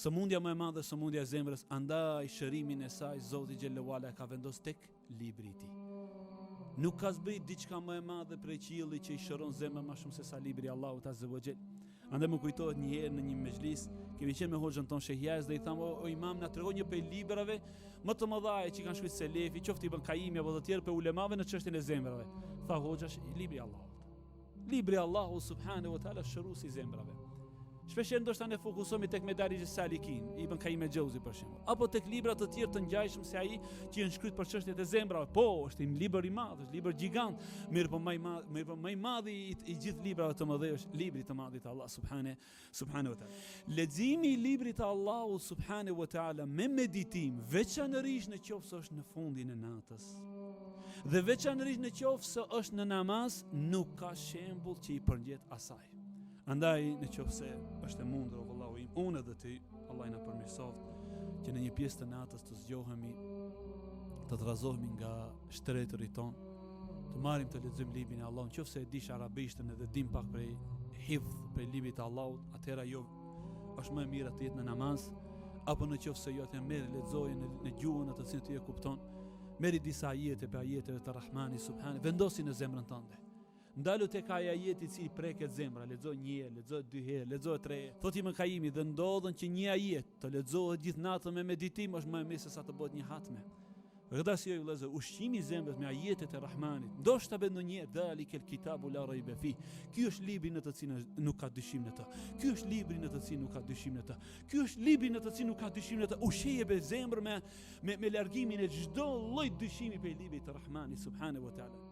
Sëmundja më e madhe, sëmundja e zemrës, andaj shërimin e saj Zoti xhallahu ala ka vendosur tek libri i tij. Nuk ka zbrit diçka më e madhe prej qiellit që i shëron zemrën më shumë se sa libri i Allahut azza wa jall. Andaj më kujtohet një herë në një mezhlis, kemi qenë me hoxhën ton Sheh Jaz dhe i thamë o imam na tregon një prej librave më të mëdha që kanë shkruar selefi, qoftë Ibn Kaimi apo të tjerë për ulemave në çështjen e zemrave. Tha hoxha, libri i Allahut. Libri i Allahut subhanahu wa taala shëruesi i zemrave. Shpesh ndoshta ne fokusohemi tek Medarij Salikin, Ibn Kaim el-Jauzi për shembull, apo tek libra të tjerë të ngjashëm se ai që janë shkruar për çështjet e zemrave. Po, është një libër i madh, është libër gjigant, mirëpo më i madh i gjithë librave të mëdhenj është libri i të madhit të Allah subhanahu wa taala. Leximi i librit të Allahut subhanahu wa taala me meditim, veçanërisht në qoftë se është në fundin e natës, dhe veçanërisht në qoftë se është në namaz, nuk ka shembull që i përngjet asaj. Andaj në qoftë se është e mundur, vallahu im, unë dhe ti, Allah na përmirësoft, që në një pjesë të natës të zgjohemi, të trazohemi nga shtretërit ton, të marrim të lexojmë librin e Allahut, nëse e dish arabishtën edhe dim pak prej hifdh prej librit të Allahut, atëherë jo është më e mirë të jetë në namaz, apo në qoftë se jo të merr lexoje në gjuhën atë që ti e kupton, merri disa ajete për ajeteve të Rahmanit subhanahu, vendosi në zemrën tënde. Ndalu tek ai ajeti i cili preket zemra, lexo një herë, lexo dy herë, lexo tre herë. Thotë Ibn Kaimi, dhe ndodhen që një ajet të lexohet gjithë natën me meditim është më e mirë se sa të bëhet një hatme. Rëdasjoj vëllezër, ushqimi i zemrës me ajetet e Rahmanit. Ndoshta be ndonjëherë dalikel kitabu la raiba fi. Ky është libri në të cilin nuk ka dyshim në të. Ky është libri në të cilin nuk ka dyshim në të. Ky është libri në të cilin nuk ka dyshim në të. Ushqeje be zemrë me largimin e çdo lloj dyshimi pe librit të Rahmanit subhanahu wa taala.